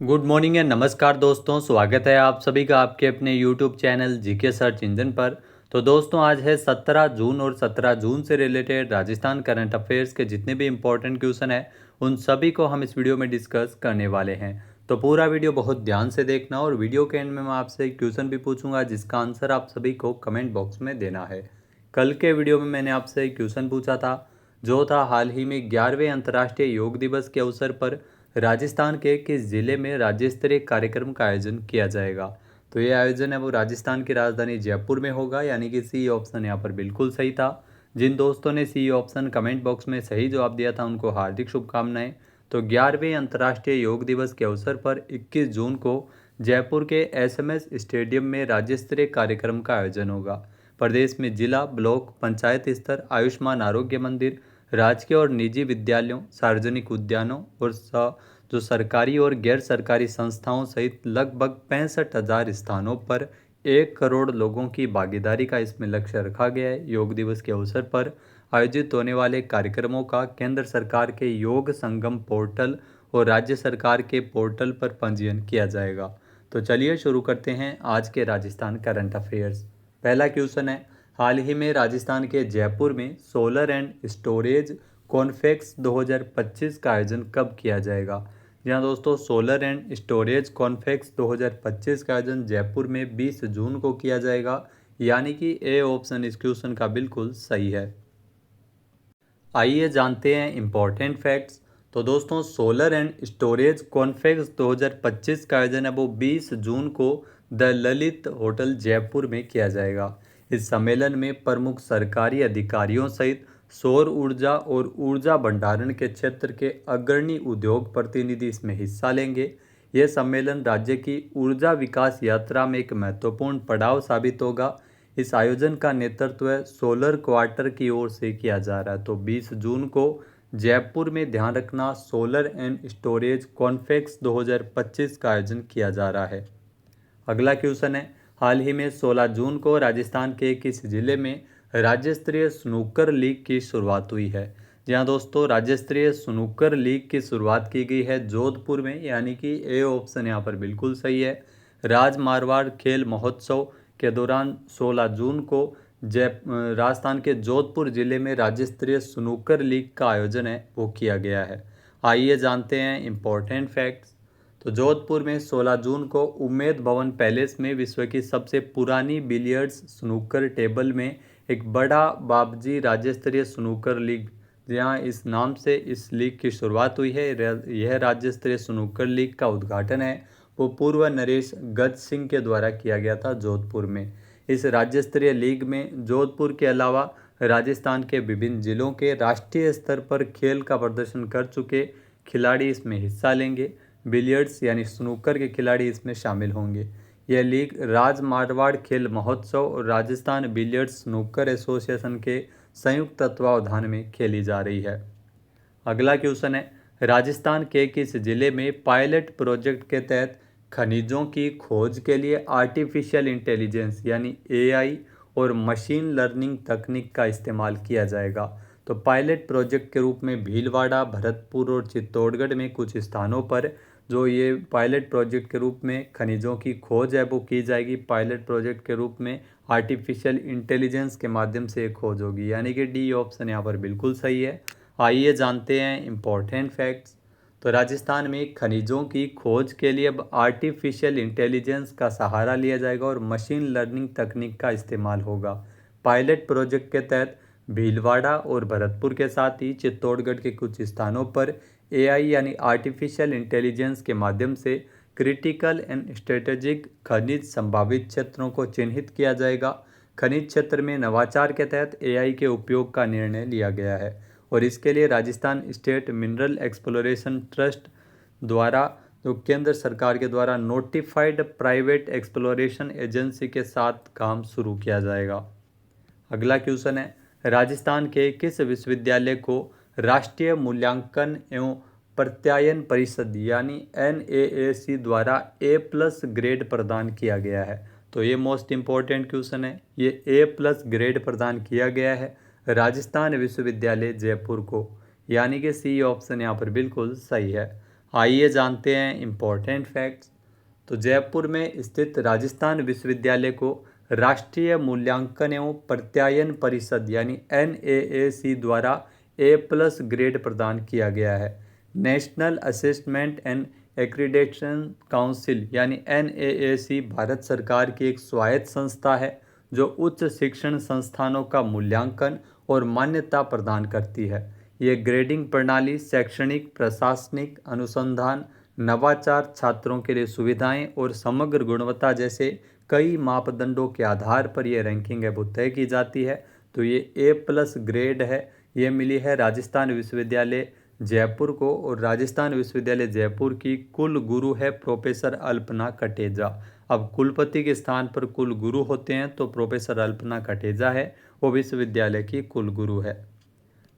Good morning and नमस्कार दोस्तों, स्वागत है आप सभी का आपके अपने YouTube channel GK search engine पर। तो दोस्तों आज है 17 जून और 17 जून से रिलेटेड राजस्थान करंट अफेयर्स के जितने भी इम्पोर्टेंट क्वेश्चन हैं उन सभी को हम इस वीडियो में डिस्कस करने वाले हैं। तो पूरा वीडियो बहुत ध्यान से देखना और वीडियो के एंड में मैं आपसे एक क्वेश्चन भी पूछूंगा जिसका आंसर आप सभी को कमेंट बॉक्स में देना है। कल के वीडियो में मैंने आपसे एक क्वेश्चन पूछा था जो था हाल ही में 11वें अंतर्राष्ट्रीय योग दिवस के अवसर पर राजस्थान के किस जिले में राज्य स्तरीय कार्यक्रम का आयोजन किया जाएगा। तो ये आयोजन है वो राजस्थान की राजधानी जयपुर में होगा, यानी कि सी ऑप्शन यहाँ पर बिल्कुल सही था। जिन दोस्तों ने सी ऑप्शन कमेंट बॉक्स में सही जवाब दिया था उनको हार्दिक शुभकामनाएं। तो 11वें अंतर्राष्ट्रीय योग दिवस के अवसर पर 21 जून को जयपुर के एसएमएस स्टेडियम में राज्य स्तरीय कार्यक्रम का आयोजन होगा। प्रदेश में जिला, ब्लॉक, पंचायत स्तर, आयुष्मान आरोग्य मंदिर, राजकीय और निजी विद्यालयों, सार्वजनिक उद्यानों और जो सरकारी और गैर सरकारी संस्थाओं सहित लगभग 65,000 स्थानों पर 1 करोड़ लोगों की भागीदारी का इसमें लक्ष्य रखा गया है। योग दिवस के अवसर पर आयोजित होने वाले कार्यक्रमों का केंद्र सरकार के योग संगम पोर्टल और राज्य सरकार के पोर्टल पर पंजीयन किया जाएगा। तो चलिए शुरू करते हैं आज के राजस्थान करंट अफेयर्स। पहला क्वेश्चन है, हाल ही में राजस्थान के जयपुर में सोलर एंड स्टोरेज कॉन्फ्रेंस 2025 का आयोजन कब किया जाएगा। जी हाँ दोस्तों, सोलर एंड स्टोरेज कॉन्फ्रेंस 2025 का आयोजन जयपुर में 20 जून को किया जाएगा, यानी कि ए ऑप्शन इस क्वेश्चन का बिल्कुल सही है। आइए जानते हैं इम्पोर्टेंट फैक्ट्स। तो दोस्तों सोलर एंड स्टोरेज कॉन्फ्रेंस 2025 का आयोजन है वो 20 जून को द ललित होटल जयपुर में किया जाएगा। इस सम्मेलन में प्रमुख सरकारी अधिकारियों सहित सौर ऊर्जा और ऊर्जा भंडारण के क्षेत्र के अग्रणी उद्योग प्रतिनिधि इसमें हिस्सा लेंगे। यह सम्मेलन राज्य की ऊर्जा विकास यात्रा में एक महत्वपूर्ण पड़ाव साबित होगा। इस आयोजन का नेतृत्व सोलर क्वार्टर की ओर से किया जा रहा है। तो 20 जून को जयपुर में ध्यान रखना सोलर एंड स्टोरेज कॉन्फ्रेंस 2025 का आयोजन किया जा रहा है। अगला क्वेश्चन है, हाल ही में 16 जून को राजस्थान के किस जिले में राज्य स्तरीय स्नूकर लीग की शुरुआत हुई है। जी हाँ दोस्तों, राज्य स्तरीय स्नूकर लीग की शुरुआत की गई है जोधपुर में, यानी कि ए ऑप्शन यहाँ पर बिल्कुल सही है। राज मारवाड़ खेल महोत्सव के दौरान 16 जून को राजस्थान के जोधपुर जिले में राज्य स्तरीय स्नूकर लीग का आयोजन है वो किया गया है। आइए जानते हैं इम्पोर्टेंट फैक्ट्स। तो जोधपुर में 16 जून को उम्मेद भवन पैलेस में विश्व की सबसे पुरानी बिलियर्ड्स स्नूकर टेबल में एक बड़ा बाबजी राज्य स्तरीय स्नूकर लीग, जहाँ इस नाम से इस लीग की शुरुआत हुई है। यह राज्य स्तरीय स्नूकर लीग का उद्घाटन है वो पूर्व नरेश गज सिंह के द्वारा किया गया था जोधपुर में। इस राज्य स्तरीय लीग में जोधपुर के अलावा राजस्थान के विभिन्न जिलों के राष्ट्रीय स्तर पर खेल का प्रदर्शन कर चुके खिलाड़ी इसमें हिस्सा लेंगे। बिलियर्ड्स यानी स्नूकर के खिलाड़ी इसमें शामिल होंगे। यह लीग राज मारवाड़ खेल महोत्सव और राजस्थान बिलियर्ड्स स्नूकर एसोसिएशन के संयुक्त तत्वावधान में खेली जा रही है। अगला क्वेश्चन है, राजस्थान के किस जिले में पायलट प्रोजेक्ट के तहत खनिजों की खोज के लिए आर्टिफिशियल इंटेलिजेंस यानी एआई और मशीन लर्निंग तकनीक का इस्तेमाल किया जाएगा। तो पायलट प्रोजेक्ट के रूप में भीलवाड़ा, भरतपुर और चित्तौड़गढ़ में कुछ स्थानों पर जो ये पायलट प्रोजेक्ट के रूप में खनिजों की खोज है वो की जाएगी। पायलट प्रोजेक्ट के रूप में आर्टिफिशियल इंटेलिजेंस के माध्यम से खोज होगी, यानी कि डी ऑप्शन यहाँ पर बिल्कुल सही है। आइए जानते हैं इम्पोर्टेंट फैक्ट्स। तो राजस्थान में खनिजों की खोज के लिए अब आर्टिफिशियल इंटेलिजेंस का सहारा लिया जाएगा और मशीन लर्निंग तकनीक का इस्तेमाल होगा। पायलट प्रोजेक्ट के तहत भीलवाड़ा और भरतपुर के साथ ही चित्तौड़गढ़ के कुछ स्थानों पर एआई यानी आर्टिफिशियल इंटेलिजेंस के माध्यम से क्रिटिकल एंड स्ट्रेटेजिक खनिज संभावित क्षेत्रों को चिन्हित किया जाएगा। खनिज क्षेत्र में नवाचार के तहत एआई के उपयोग का निर्णय लिया गया है और इसके लिए Rajasthan state mineral exploration trust द्वारा जो केंद्र सरकार के द्वारा नोटिफाइड प्राइवेट एक्सप्लोरेशन एजेंसी के साथ काम शुरू किया जाएगा। अगला क्वेश्चन है, राजस्थान के किस विश्वविद्यालय को राष्ट्रीय मूल्यांकन एवं प्रत्यायन परिषद यानी NAAC द्वारा A+ ग्रेड प्रदान किया गया है। तो ये मोस्ट इम्पोर्टेंट क्वेश्चन है। ये A+ ग्रेड प्रदान किया गया है राजस्थान विश्वविद्यालय जयपुर को, यानी कि सी ऑप्शन यहाँ पर बिल्कुल सही है। आइए जानते हैं इम्पोर्टेंट फैक्ट्स। तो जयपुर में स्थित राजस्थान विश्वविद्यालय को राष्ट्रीय मूल्यांकन एवं प्रत्यायन परिषद यानी NAAC द्वारा A+ ग्रेड प्रदान किया गया है। National assessment and accreditation council यानी NAAC भारत सरकार की एक स्वायत्त संस्था है जो उच्च शिक्षण संस्थानों का मूल्यांकन और मान्यता प्रदान करती है। ये ग्रेडिंग प्रणाली शैक्षणिक, प्रशासनिक, अनुसंधान, नवाचार, छात्रों के लिए सुविधाएं और समग्र गुणवत्ता जैसे कई मापदंडों के आधार पर यह रैंकिंग है वो तय की जाती है। तो ये A+ ग्रेड है, ये मिली है राजस्थान विश्वविद्यालय जयपुर को, और राजस्थान विश्वविद्यालय जयपुर की कुल गुरु है प्रोफेसर अल्पना कटेजा। अब कुलपति के स्थान पर कुल गुरु होते हैं, तो प्रोफेसर अल्पना कटेजा है वो विश्वविद्यालय की कुल गुरु है।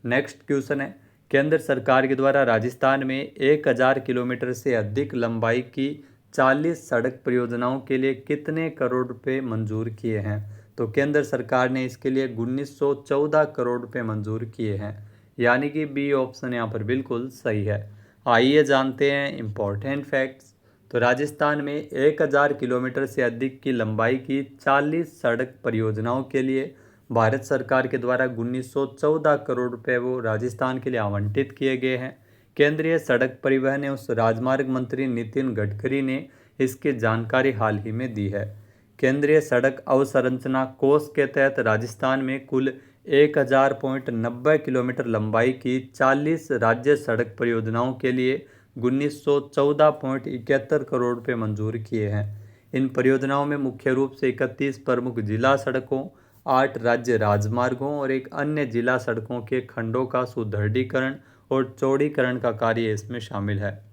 नेक्स्ट क्वेश्चन है, केंद्र सरकार के द्वारा राजस्थान में 1000 किलोमीटर से अधिक लंबाई की 40 सड़क परियोजनाओं के लिए कितने करोड़ रुपए मंजूर किए हैं? तो केंद्र सरकार ने इसके लिए 1914 करोड़ रुपए मंजूर किए हैं, यानी कि बी ऑप्शन यहाँ पर बिल्कुल सही है। आइए जानते हैं इम्पोर्टेंट फैक्ट्स। तो राजस्थान में 1000 किलोमीटर से अधिक की लंबाई की 40 सड़क परियोजनाओं के लिए भारत सरकार के द्वारा 1914 करोड़ रुपए वो राजस्थान के लिए आवंटित किए गए हैं। केंद्रीय सड़क परिवहन एवं राजमार्ग मंत्री नितिन गडकरी ने इसकी जानकारी हाल ही में दी है। केंद्रीय सड़क अवसंरचना कोष के तहत राजस्थान में कुल 1000.90 किलोमीटर लंबाई की 40 राज्य सड़क परियोजनाओं के लिए 1914.71 करोड़ रुपए मंजूर किए हैं। इन परियोजनाओं में मुख्य रूप से 31 प्रमुख जिला सड़कों, 8 राज्य राजमार्गों और एक अन्य जिला सड़कों के खंडों का सुदृढ़ीकरण और चौड़ीकरण का कार्य इसमें शामिल है।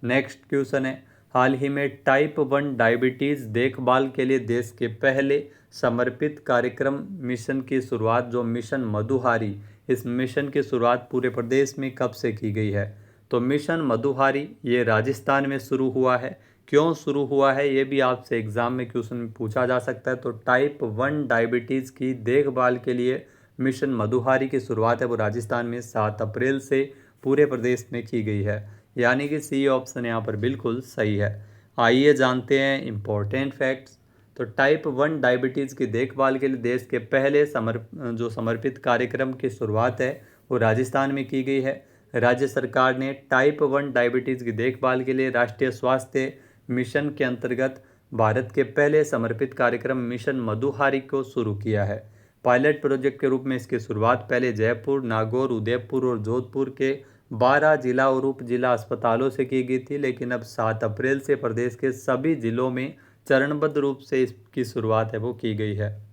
नेक्स्ट क्वेश्चन है, हाल ही में टाइप 1 डायबिटीज़ देखभाल के लिए देश के पहले समर्पित कार्यक्रम मिशन की शुरुआत जो मिशन मधुहारी, इस मिशन की शुरुआत पूरे प्रदेश में कब से की गई है? तो मिशन मधुहारी ये राजस्थान में शुरू हुआ है। क्यों शुरू हुआ है ये भी आपसे एग्जाम में क्वेश्चन में पूछा जा सकता है। तो टाइप 1 डायबिटीज़ की देखभाल के लिए मिशन मधुहारी की शुरुआत है वो राजस्थान में 7 अप्रैल से पूरे प्रदेश में की गई है, यानी कि सी ऑप्शन यहाँ पर बिल्कुल सही है। आइए जानते हैं इम्पोर्टेंट फैक्ट्स। तो टाइप 1 डायबिटीज़ की देखभाल के लिए देश के पहले समर्पित कार्यक्रम की शुरुआत है वो राजस्थान में की गई है। राज्य सरकार ने टाइप 1 डायबिटीज़ की देखभाल के लिए राष्ट्रीय स्वास्थ्य मिशन के अंतर्गत भारत के पहले समर्पित कार्यक्रम मिशन मधुहारी को शुरू किया है। पायलट प्रोजेक्ट के रूप में इसकी शुरुआत पहले जयपुर, नागौर, उदयपुर और जोधपुर के 12 जिला और उप जिला अस्पतालों से की गई थी, लेकिन अब 7 अप्रैल से प्रदेश के सभी जिलों में चरणबद्ध रूप से इसकी शुरुआत है वो की गई है।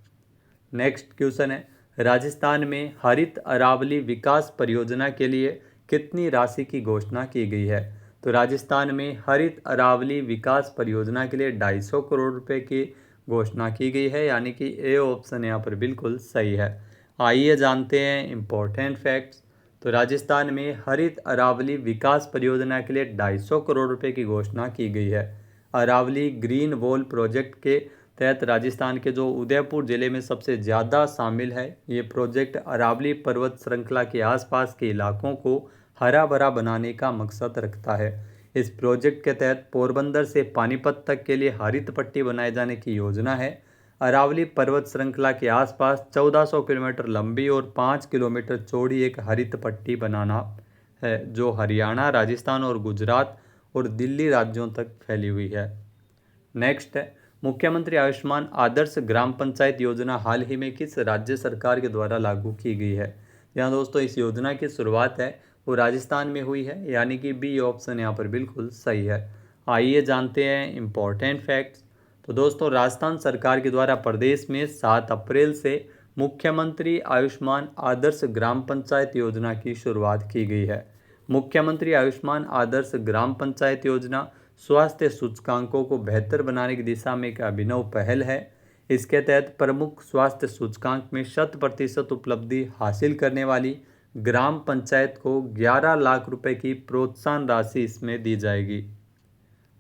नेक्स्ट क्वेश्चन है, राजस्थान में हरित अरावली विकास परियोजना के लिए कितनी राशि की घोषणा की गई है? तो राजस्थान में हरित अरावली विकास परियोजना के लिए 250 करोड़ रुपए की घोषणा की गई है, यानी कि ए ऑप्शन यहाँ पर बिल्कुल सही है। आइए जानते हैं इम्पोर्टेंट फैक्ट्स। तो राजस्थान में हरित अरावली विकास परियोजना के लिए 250 करोड़ रुपए की घोषणा की गई है। अरावली ग्रीन वॉल प्रोजेक्ट के तहत राजस्थान के जो उदयपुर जिले में सबसे ज़्यादा शामिल है, ये प्रोजेक्ट अरावली पर्वत श्रृंखला के आसपास के इलाकों को हरा भरा बनाने का मकसद रखता है। इस प्रोजेक्ट के तहत पोरबंदर से पानीपत तक के लिए हरित पट्टी बनाए जाने की योजना है। अरावली पर्वत श्रृंखला के आसपास 1400 किलोमीटर लंबी और 5 किलोमीटर चौड़ी एक हरित पट्टी बनाना है जो हरियाणा, राजस्थान और गुजरात और दिल्ली राज्यों तक फैली हुई है। नेक्स्ट है, मुख्यमंत्री आयुष्मान आदर्श ग्राम पंचायत योजना हाल ही में किस राज्य सरकार के द्वारा लागू की गई है? यहाँ दोस्तों इस योजना की शुरुआत है वो राजस्थान में हुई है, यानी कि बी ऑप्शन यहाँ पर बिल्कुल सही है। आइए जानते हैं इम्पोर्टेंट फैक्ट्स। तो दोस्तों राजस्थान सरकार के द्वारा प्रदेश में 7 अप्रैल से मुख्यमंत्री आयुष्मान आदर्श ग्राम पंचायत योजना की शुरुआत की गई है। मुख्यमंत्री आयुष्मान आदर्श ग्राम पंचायत योजना स्वास्थ्य सूचकांकों को बेहतर बनाने की दिशा में एक अभिनव पहल है। इसके तहत प्रमुख स्वास्थ्य सूचकांक में 100% उपलब्धि हासिल करने वाली ग्राम पंचायत को 11 लाख रुपए की प्रोत्साहन राशि इसमें दी जाएगी।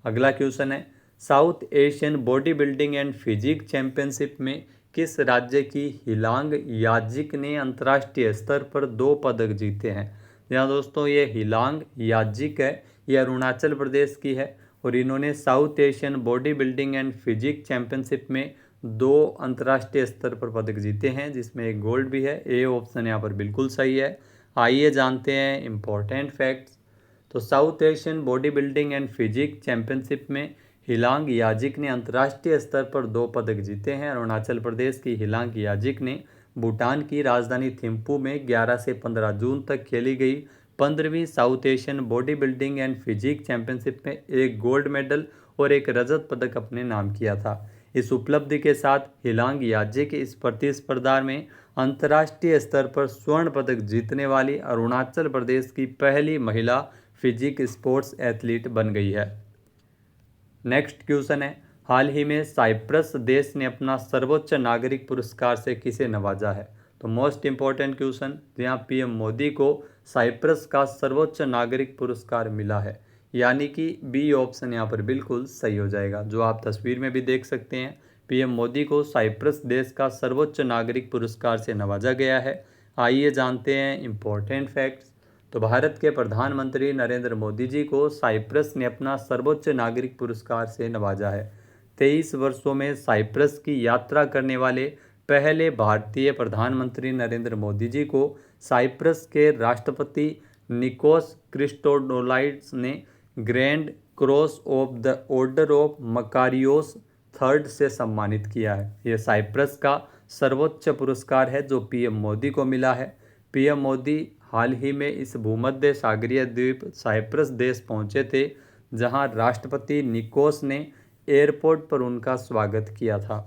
अगला क्वेश्चन है, south Asian body building and physique championship में किस राज्य की हिलांग याजिक ने अंतर्राष्ट्रीय स्तर पर 2 पदक जीते हैं? यहाँ दोस्तों ये हिलांग याजिक है, ये अरुणाचल प्रदेश की है और इन्होंने south Asian body building and physique championship में 2 अंतर्राष्ट्रीय स्तर पर पदक जीते हैं, जिसमें एक गोल्ड भी है। ए ऑप्शन यहाँ पर बिल्कुल सही है। आइए जानते हैं इम्पोर्टेंट फैक्ट्स। तो south Asian body building and physique championship में हिलांग याजिक ने अंतर्राष्ट्रीय स्तर पर 2 पदक जीते हैं। अरुणाचल प्रदेश की हिलांग याजिक ने भूटान की राजधानी थिम्पू में 11 से 15 जून तक खेली गई 15वीं South Asian body building and physique championship में एक गोल्ड मेडल और एक रजत पदक अपने नाम किया था। इस उपलब्धि के साथ हिलांग याजिक इस प्रतिस्पर्धा में अंतर्राष्ट्रीय स्तर पर स्वर्ण पदक जीतने वाली अरुणाचल प्रदेश की पहली महिला फिजिक स्पोर्ट्स एथलीट बन गई है। नेक्स्ट क्वेश्चन है, हाल ही में साइप्रस देश ने अपना सर्वोच्च नागरिक पुरस्कार से किसे नवाजा है? तो मोस्ट इंपॉर्टेंट क्वेश्चन, जहाँ पीएम मोदी को साइप्रस का सर्वोच्च नागरिक पुरस्कार मिला है, यानी कि बी ऑप्शन यहाँ पर बिल्कुल सही हो जाएगा, जो आप तस्वीर में भी देख सकते हैं। पीएम मोदी को साइप्रस देश का सर्वोच्च नागरिक पुरस्कार से नवाजा गया है। आइए जानते हैं इम्पोर्टेंट फैक्ट्स। तो भारत के प्रधानमंत्री नरेंद्र मोदी जी को साइप्रस ने अपना सर्वोच्च नागरिक पुरस्कार से नवाजा है। 23 वर्षों में साइप्रस की यात्रा करने वाले पहले भारतीय प्रधानमंत्री नरेंद्र मोदी जी को साइप्रस के राष्ट्रपति निकोस क्रिस्टोडोलाइड्स ने grand cross of the order of Makarios third से सम्मानित किया है। यह साइप्रस का सर्वोच्च पुरस्कार है जो पीएम मोदी को मिला है। पीएम मोदी हाल ही में इस भूमध्य सागरीय द्वीप साइप्रस देश पहुंचे थे, जहां राष्ट्रपति निकोस ने एयरपोर्ट पर उनका स्वागत किया था।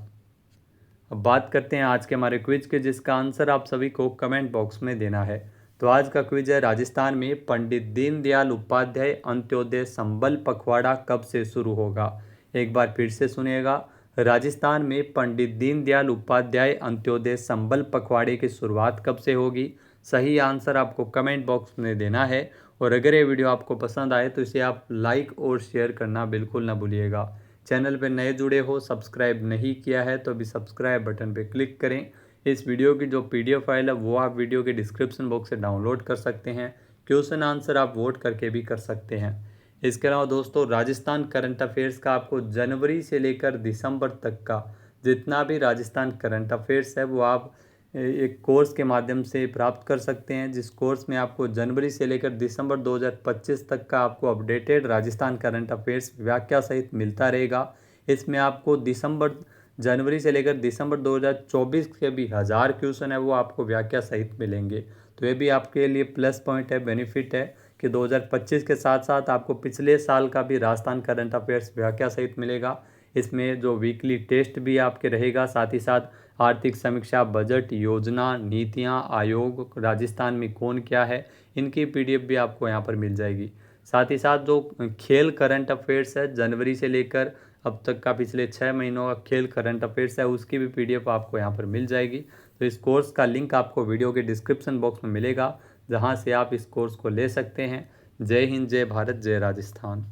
अब बात करते हैं आज के हमारे क्विज के, जिसका आंसर आप सभी को कमेंट बॉक्स में देना है। तो आज का क्विज है, राजस्थान में पंडित दीनदयाल उपाध्याय अंत्योदय संबल पखवाड़ा कब से शुरू होगा? एक बार फिर से सुनिएगा, राजस्थान में पंडित दीनदयाल उपाध्याय अंत्योदय संबल पखवाड़े की शुरुआत कब से होगी? सही आंसर आपको कमेंट बॉक्स में देना है। और अगर ये वीडियो आपको पसंद आए तो इसे आप लाइक और शेयर करना बिल्कुल ना भूलिएगा। चैनल पर नए जुड़े हो, सब्सक्राइब नहीं किया है तो अभी सब्सक्राइब बटन पर क्लिक करें। इस वीडियो की जो PDF फाइल है वो आप वीडियो के डिस्क्रिप्शन बॉक्स से डाउनलोड कर सकते हैं। क्वेश्चन आंसर आप वोट करके भी कर सकते हैं। इसके अलावा दोस्तों, राजस्थान करंट अफेयर्स का आपको जनवरी से लेकर दिसंबर तक का जितना भी राजस्थान करंट अफेयर्स है वो आप एक कोर्स के माध्यम से प्राप्त कर सकते हैं, जिस कोर्स में आपको जनवरी से लेकर दिसंबर 2025 तक का आपको अपडेटेड राजस्थान करंट अफेयर्स व्याख्या सहित मिलता रहेगा। इसमें आपको जनवरी से लेकर दिसंबर 2024 के भी 1000 क्वेश्चन है वो आपको व्याख्या सहित मिलेंगे। तो ये भी आपके लिए प्लस पॉइंट है, बेनिफिट है कि 2025 के साथ साथ आपको पिछले साल का भी राजस्थान करंट अफेयर्स व्याख्या सहित मिलेगा। इसमें जो वीकली टेस्ट भी आपके रहेगा, साथ ही साथ आर्थिक समीक्षा, बजट, योजना, नीतियां, आयोग, राजस्थान में कौन क्या है, इनकी PDF भी आपको यहाँ पर मिल जाएगी। साथ ही साथ जो खेल करंट अफेयर्स है जनवरी से लेकर अब तक का पिछले 6 महीनों का खेल करंट अफेयर्स है उसकी भी PDF आपको यहाँ पर मिल जाएगी। तो इस कोर्स का लिंक आपको वीडियो के डिस्क्रिप्शन बॉक्स में मिलेगा, जहाँ से आप इस कोर्स को ले सकते हैं। जय हिंद, जय भारत, जय राजस्थान।